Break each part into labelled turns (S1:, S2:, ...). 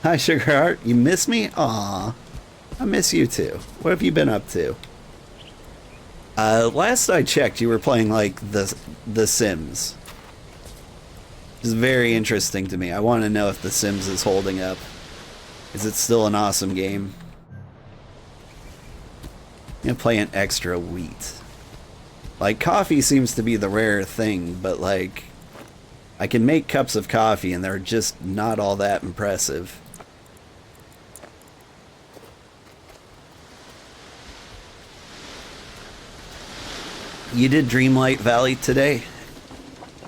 S1: Hi, Sugarheart. You miss me? Aw, I miss you too. What have you been up to? Last I checked, you were playing like the Sims. It's very interesting to me. I want to know if the Sims is holding up. Is it still an awesome game? I'm gonna play an extra wheat. Like, coffee seems to be the rare thing, but like, I can make cups of coffee and they're just not all that impressive. You did Dreamlight Valley today?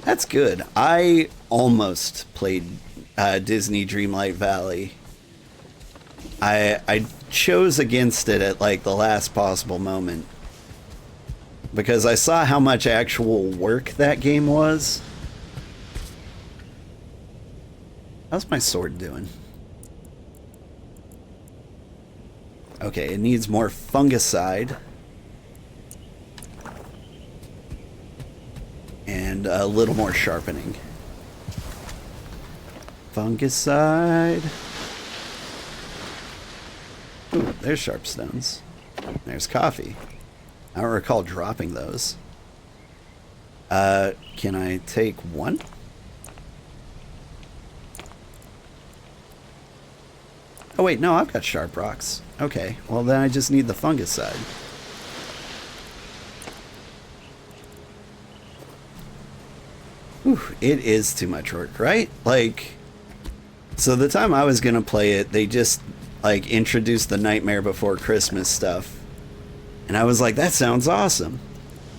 S1: That's good. I almost played Disney Dreamlight Valley. I chose against it at like the last possible moment because I saw how much actual work that game was. How's my sword doing? Okay, it needs more fungicide. And a little more sharpening. Fungicide. Ooh, there's sharp stones. There's coffee. I don't recall dropping those. Can I take one? Oh wait, no, I've got sharp rocks. Okay, well then I just need the fungicide. Whew, it is too much work, right? Like, so the time I was gonna play it, they just like introduced the Nightmare Before Christmas stuff, and I was like, that sounds awesome.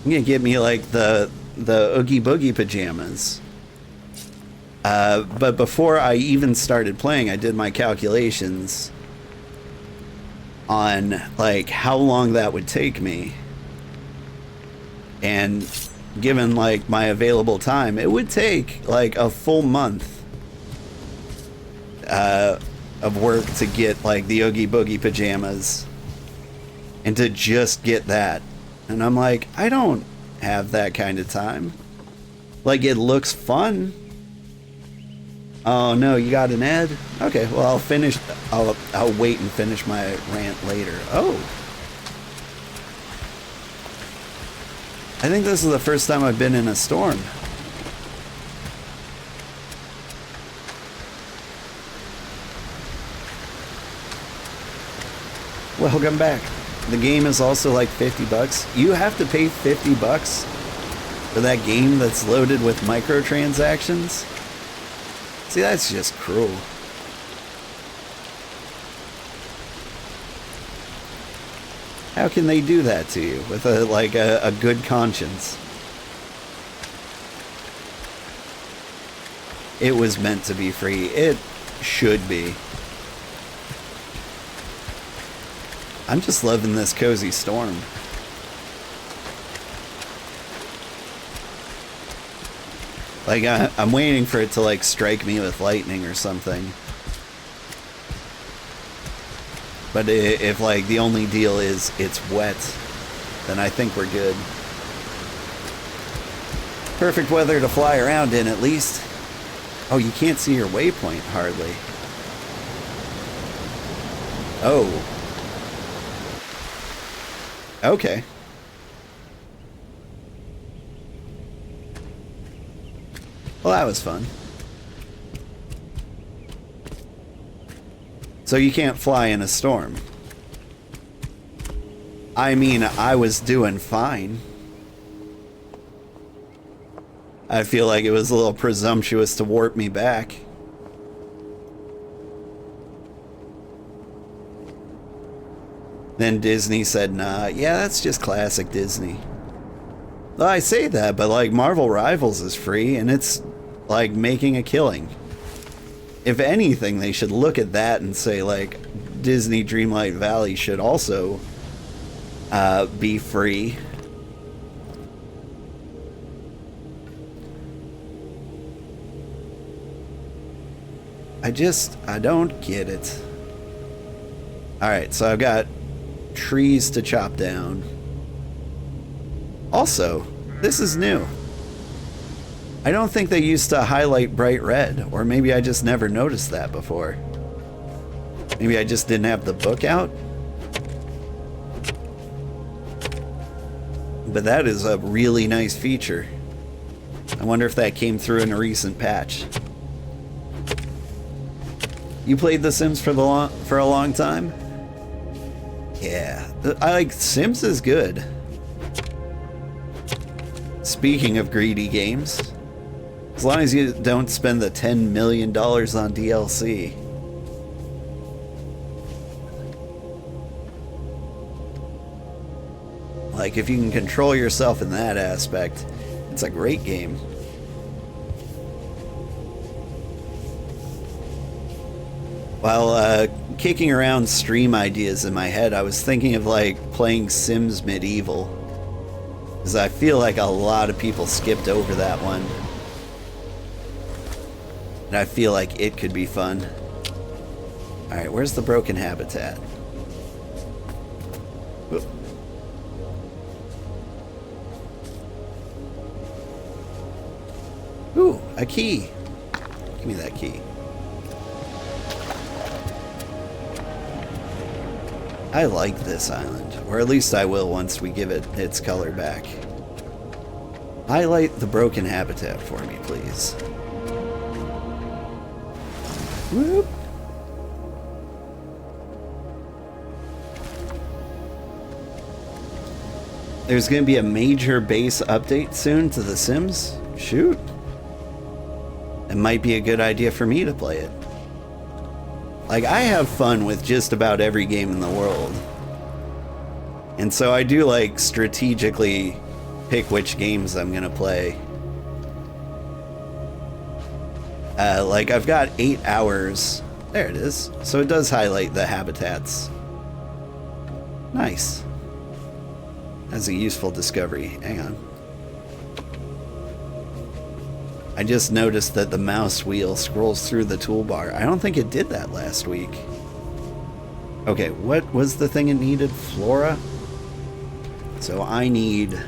S1: I'm gonna get me like the Oogie Boogie pajamas. But before I even started playing, I did my calculations on like how long that would take me, and given like my available time, it would take like a full month of work to get like the Oogie Boogie pajamas and to just get that. And I'm like, I don't have that kind of time. Like, it looks fun. Oh no, you got an ad? Okay, well I'll wait and finish my rant later. Oh, I think this is the first time I've been in a storm. Welcome back. The game is also like 50 bucks. You have to pay 50 bucks for that game that's loaded with microtransactions? See, that's just cruel. How can they do that to you with a good conscience? It was meant to be free. It should be. I'm just loving this cozy storm. Like, I'm waiting for it to like strike me with lightning or something. But if like the only deal is it's wet, then I think we're good. Perfect weather to fly around in, at least. Oh, you can't see your waypoint hardly. Oh. Okay. Well, that was fun. So you can't fly in a storm. I mean, I was doing fine. I feel like it was a little presumptuous to warp me back. Then Disney said, nah, yeah, that's just classic Disney. Well, I say that, but like Marvel Rivals is free and it's like making a killing. If anything, they should look at that and say like Disney Dreamlight Valley should also be free. I don't get it. Alright, so I've got trees to chop down. Also, this is new. I don't think they used to highlight bright red, or maybe I just never noticed that before. Maybe I just didn't have the book out? But that is a really nice feature. I wonder if that came through in a recent patch. You played The Sims for a long time? Yeah, I like Sims is good. Speaking of greedy games, as long as you don't spend the $10 million on DLC. Like, if you can control yourself in that aspect, it's a great game. While kicking around stream ideas in my head, I was thinking of like playing Sims Medieval, because I feel like a lot of people skipped over that one, and I feel like it could be fun. Alright, where's the broken habitat? Whoop. Ooh, a key. Give me that key. I like this island, or at least I will once we give it its color back. Highlight the broken habitat for me, please. Whoop. There's going to be a major base update soon to The Sims? Shoot. It might be a good idea for me to play it. Like, I have fun with just about every game in the world. And so I do, like, strategically pick which games I'm gonna play. Like, I've got 8 hours. There it is. So it does highlight the habitats. Nice. That's a useful discovery. Hang on. I just noticed that the mouse wheel scrolls through the toolbar. I don't think it did that last week. Okay, what was the thing it needed? Flora? So I need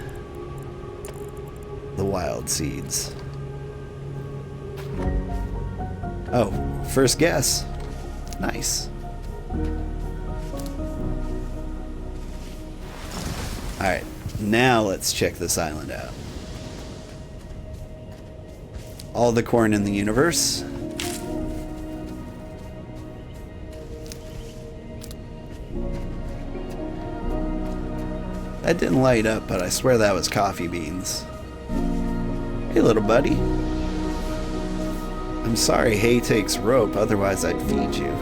S1: the wild seeds. Oh, first guess. Nice. Alright, now let's check this island out. All the corn in the universe. That didn't light up, but I swear that was coffee beans. Hey, little buddy. I'm sorry hay takes rope, otherwise I'd feed you.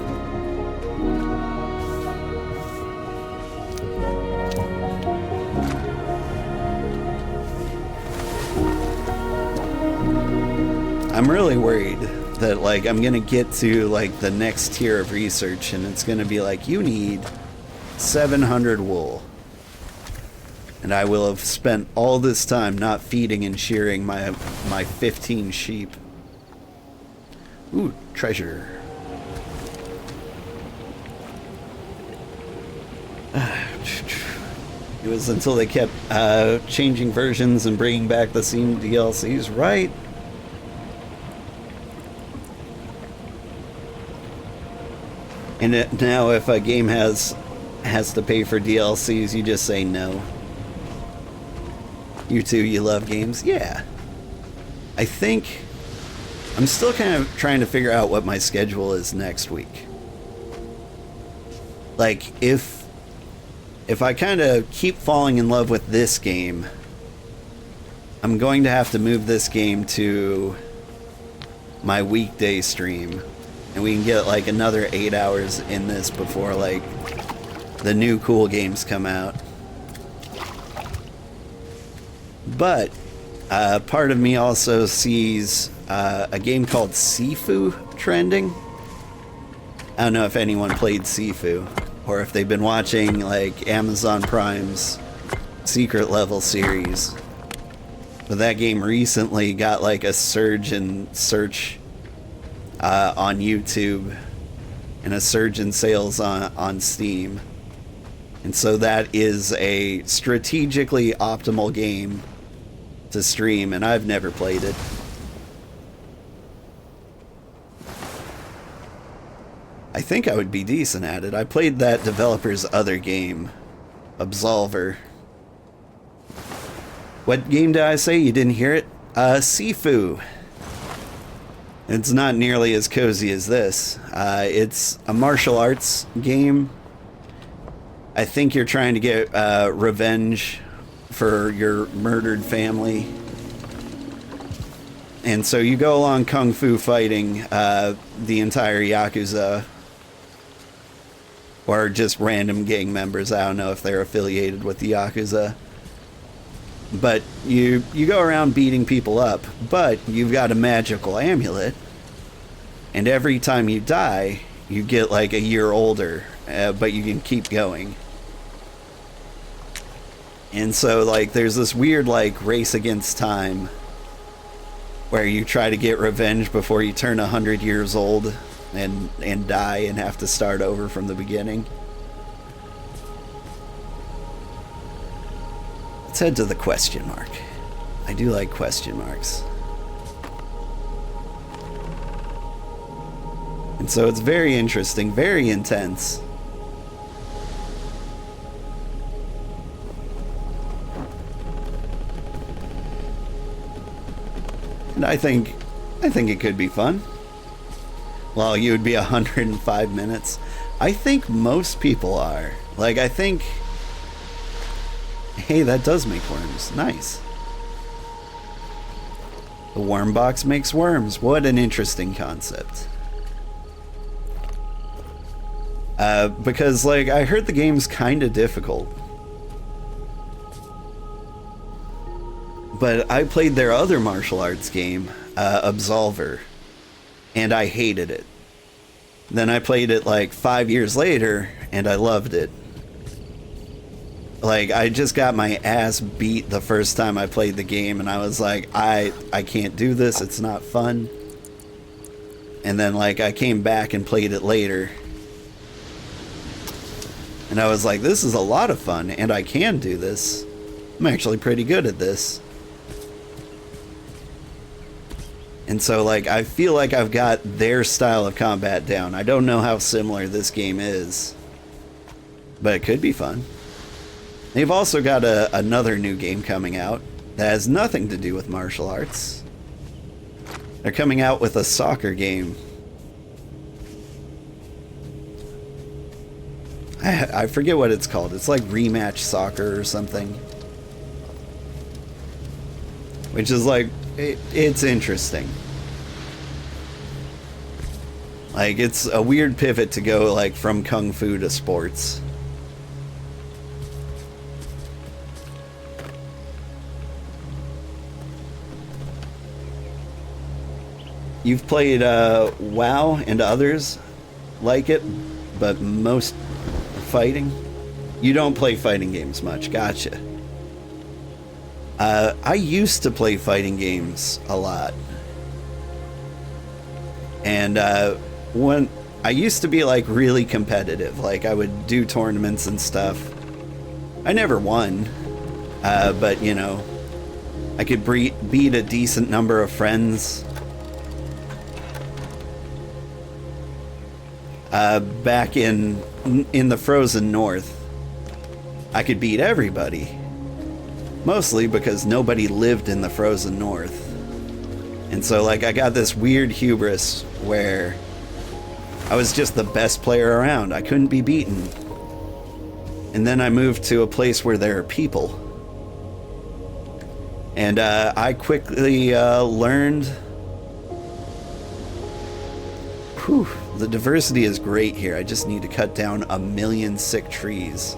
S1: I'm really worried that, like, I'm gonna get to, like, the next tier of research and it's gonna be like, you need 700 wool. And I will have spent all this time not feeding and shearing my 15 sheep. Ooh, treasure. It was until they kept changing versions and bringing back the same DLCs, right? And now if a game has to pay for DLCs, you just say no. You too, you love games? Yeah. I think I'm still kind of trying to figure out what my schedule is next week. Like, if I kind of keep falling in love with this game, I'm going to have to move this game to my weekday stream. And we can get like another 8 hours in this before like the new cool games come out. But part of me also sees a game called Sifu trending. I don't know if anyone played Sifu or if they've been watching like Amazon Prime's Secret Level series. But that game recently got like a surge in search on YouTube and a surge in sales on Steam. And so that is a strategically optimal game to stream, and I've never played it. I I think I would be decent at it. I played that developer's other game, Absolver. What game did I say? You didn't hear it? Sifu. It's not nearly as cozy as this. It's a martial arts game. I think you're trying to get revenge for your murdered family. And so you go along kung fu fighting the entire Yakuza. Or just random gang members. I don't know if they're affiliated with the Yakuza. But you go around beating people up. But you've got a magical amulet. And every time you die, you get like a year older. But you can keep going. And so like there's this weird like race against time. Where you try to get revenge before you turn 100 years old. And die and have to start over from the beginning. Let's head to the question mark. I do like question marks. And so it's very interesting, very intense. And I think it could be fun. Well, you would be 105 minutes. I think most people are. Like, I think... Hey, that does make worms. Nice. The worm box makes worms. What an interesting concept. Because, like, I heard the game's kind of difficult. But I played their other martial arts game, Absolver. And I hated it. Then I played it like 5 years later, and I loved it. Like, I just got my ass beat the first time I played the game, and I was like, I can't do this, it's not fun. And then, like, I came back and played it later. And I was like, this is a lot of fun, and I can do this. I'm actually pretty good at this. And so, like, I feel like I've got their style of combat down. I don't know how similar this game is. But it could be fun. They've also got another new game coming out that has nothing to do with martial arts. They're coming out with a soccer game. I forget what it's called. It's like Rematch Soccer or something. Which is like... It's interesting. Like, it's a weird pivot to go, like, from kung fu to sports. You've played WoW and others like it, but most fighting? You don't play fighting games much, gotcha. I used to play fighting games a lot. And when I used to be like really competitive, like I would do tournaments and stuff. I never won, but you know, I could beat a decent number of friends. Back in the frozen north, I could beat everybody. Mostly because nobody lived in the frozen north. And so, like, I got this weird hubris where I was just the best player around. I couldn't be beaten. And then I moved to a place where there are people. And I quickly learned... Whew, the diversity is great here. I just need to cut down 1 million sick trees.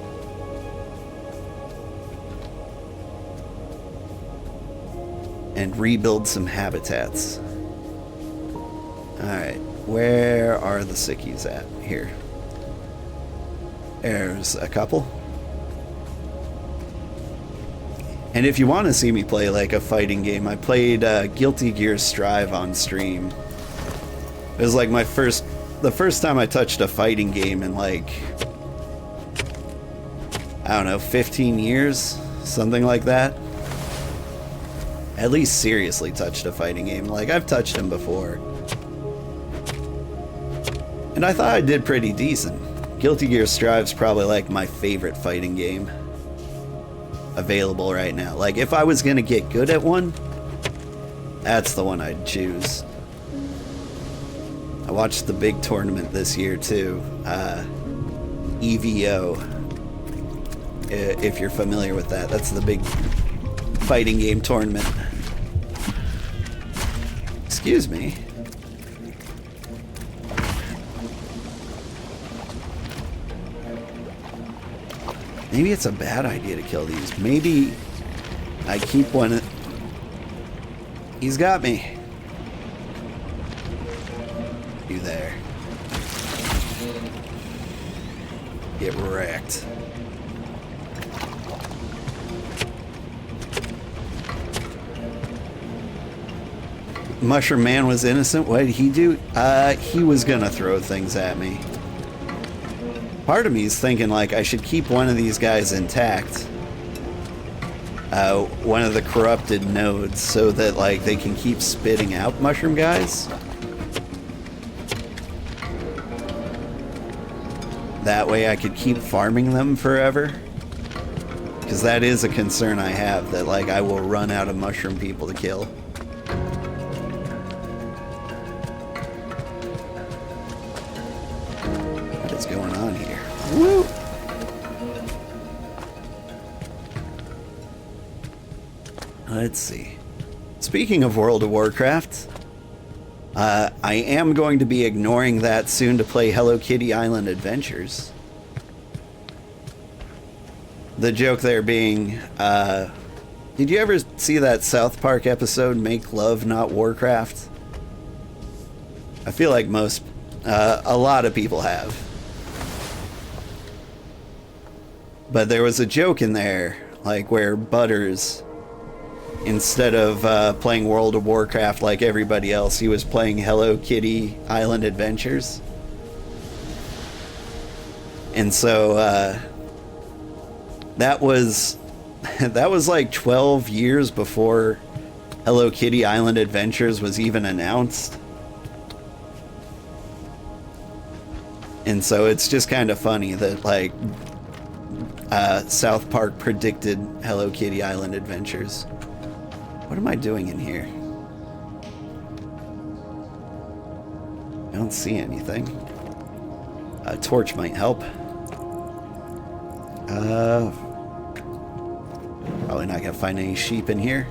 S1: And rebuild some habitats. Alright, where are the sickies at? Here. There's a couple. And if you want to see me play like a fighting game, I played Guilty Gear Strive on stream. It was like the first time I touched a fighting game in like, I don't know, 15 years? Something like that. At least seriously touched a fighting game. Like, I've touched them before. And I thought I did pretty decent. Guilty Gear Strive's probably like my favorite fighting game available right now. Like if I was gonna get good at one, that's the one I'd choose. I watched the big tournament this year too, EVO, if you're familiar with that. That's the big fighting game tournament. Excuse me. Maybe it's a bad idea to kill these. Maybe I keep one. He's got me. You there. Get wrecked. Mushroom Man was innocent. What did he do? He was gonna throw things at me. Part of me is thinking like I should keep one of these guys intact. One of the corrupted nodes, so that like they can keep spitting out mushroom guys. That way I could keep farming them forever. Because that is a concern I have, that like I will run out of mushroom people to kill. What is going on here? Woo! Let's see. Speaking of World of Warcraft, I am going to be ignoring that soon to play Hello Kitty Island Adventures. The joke there being, did you ever see that South Park episode, Make Love Not Warcraft? I feel like a lot of people have. But there was a joke in there, like where Butters, instead of playing World of Warcraft like everybody else, he was playing Hello Kitty Island Adventures. And so that was like 12 years before Hello Kitty Island Adventures was even announced. And so it's just kind of funny that like South Park predicted Hello Kitty Island Adventures. What am I doing in here? I don't see anything. A torch might help. Probably not gonna find any sheep in here.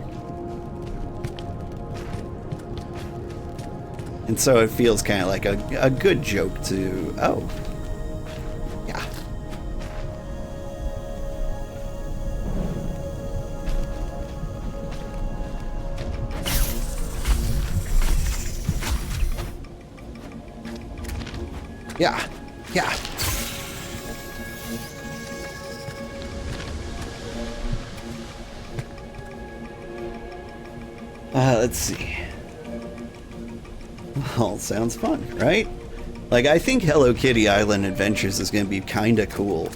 S1: And so it feels kind of like a good joke to... Oh. Yeah. Yeah. Yeah. Let's see. Well, sounds fun, right? Like, I think Hello Kitty Island Adventures is going to be kind of cool.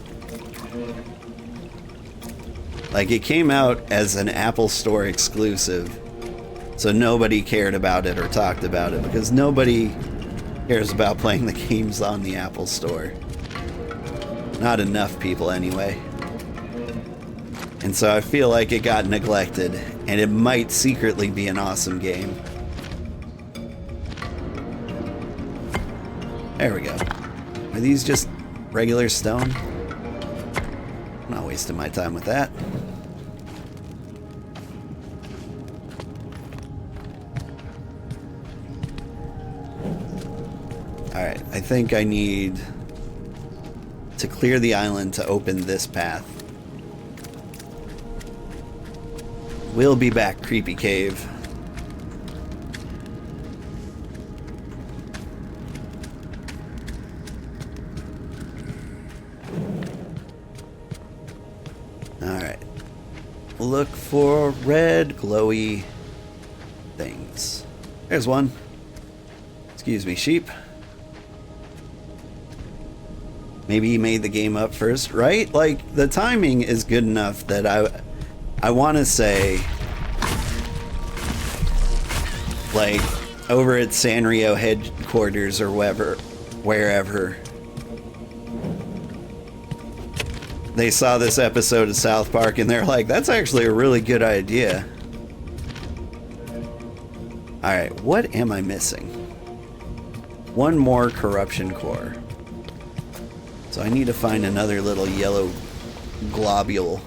S1: Like, it came out as an Apple Store exclusive, so nobody cared about it or talked about it, because nobody cares about playing the games on the Apple Store. Not enough people, anyway. And so I feel like it got neglected, and it might secretly be an awesome game. There we go. Are these just regular stone? I'm not wasting my time with that. Alright, I think I need to clear the island to open this path. We'll be back, Creepy Cave. Alright. Look for red glowy things. There's one. Excuse me, sheep. Maybe he made the game up first, right? Like, the timing is good enough that I want to say, like, over at Sanrio headquarters or wherever they saw this episode of South Park and they're like, that's actually a really good idea. Alright, what am I missing? One more corruption core. So I need to find another little yellow globule.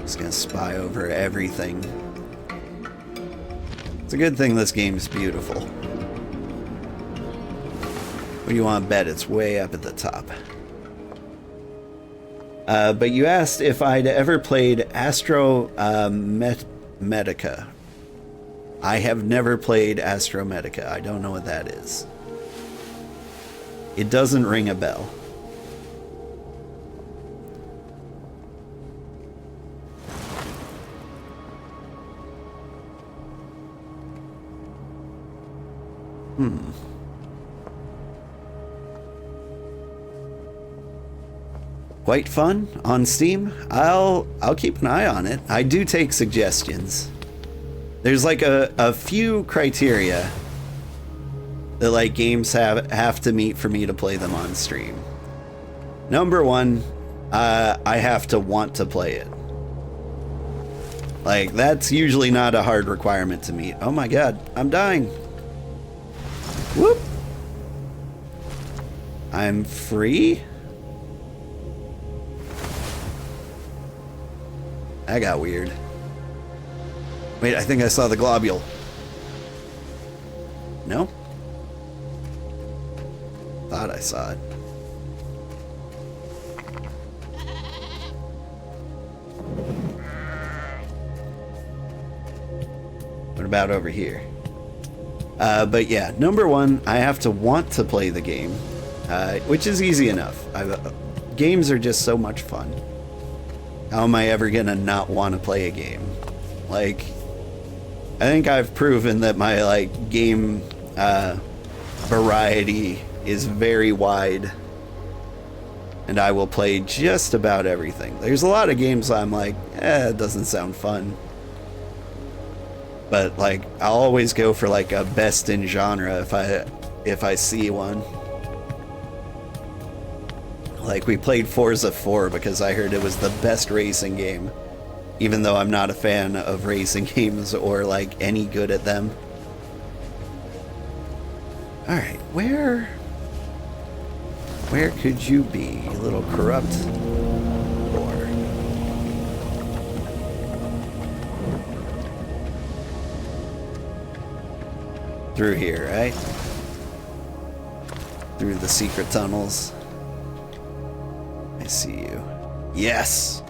S1: Just gonna spy over everything. It's a good thing this game's beautiful. What do you want to bet? It's way up at the top. But you asked if I'd ever played Medica. I have never played Medica. I don't know what that is. It doesn't ring a bell. Quite fun on Steam. I'll keep an eye on it. I do take suggestions. There's like a few criteria that like games have to meet for me to play them on stream. Number one, I have to want to play it. Like that's usually not a hard requirement to meet. Oh my god, I'm dying. Whoop. I'm free? That got weird. Wait, I think I saw the globule. No? Thought I saw it. What about over here? But yeah, number one, I have to want to play the game, which is easy enough. Games are just so much fun. How am I ever gonna not want to play a game? Like, I think I've proven that my like game variety is very wide, and I will play just about everything. There's a lot of games I'm like, it doesn't sound fun. But like, I'll always go for like a best in genre if I see one. Like we played Forza 4 because I heard it was the best racing game, even though I'm not a fan of racing games or like any good at them. All right, where could you be, you little corrupt whore? Through here, right? Through the secret tunnels. I see you. Yes!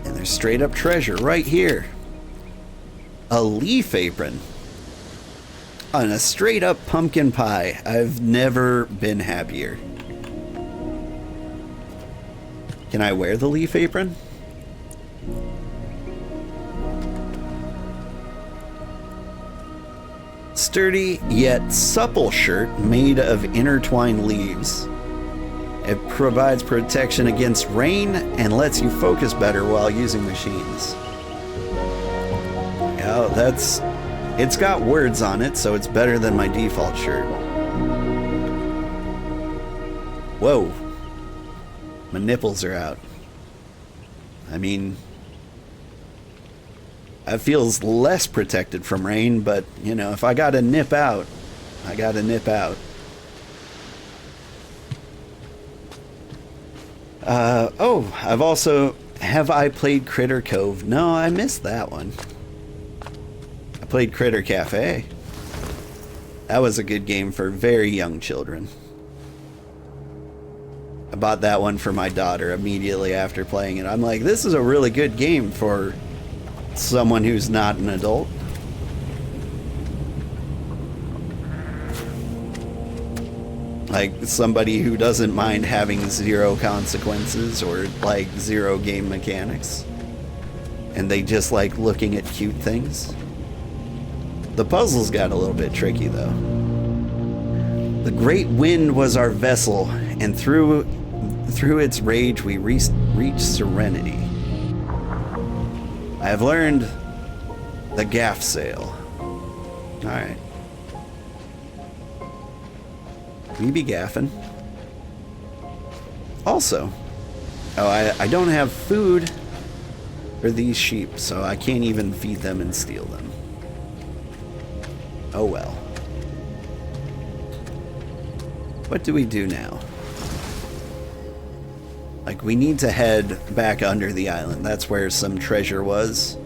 S1: And there's straight up treasure right here. A leaf apron. On a straight up pumpkin pie. I've never been happier. Can I wear the leaf apron? Sturdy yet supple shirt made of intertwined leaves. It provides protection against rain and lets you focus better while using machines. Yeah, it's got words on it, so it's better than my default shirt. Whoa. My nipples are out. I mean, it feels less protected from rain, but, you know, if I gotta nip out, I gotta nip out. Have I played Critter Cove? No, I missed that one. I played Critter Cafe. That was a good game for very young children. I bought that one for my daughter immediately after playing it. I'm like, this is a really good game for someone who's not an adult. Like somebody who doesn't mind having zero consequences or like zero game mechanics. And they just like looking at cute things. The puzzles got a little bit tricky though. The great wind was our vessel, and through its rage we reached serenity. I have learned the gaff sail. Alright. We be gaffing. Also, I don't have food for these sheep, so I can't even feed them and steal them. Oh well. What do we do now? Like, we need to head back under the island. That's where some treasure was.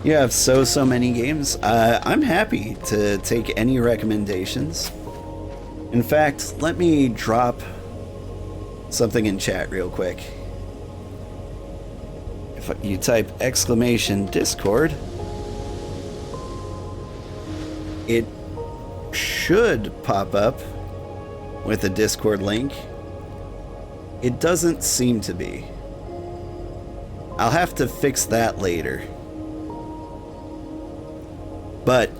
S1: You have so many games. I'm happy to take any recommendations. In fact, let me drop something in chat real quick. If you type exclamation Discord, it should pop up with a Discord link. It doesn't seem to be. I'll have to fix that later. But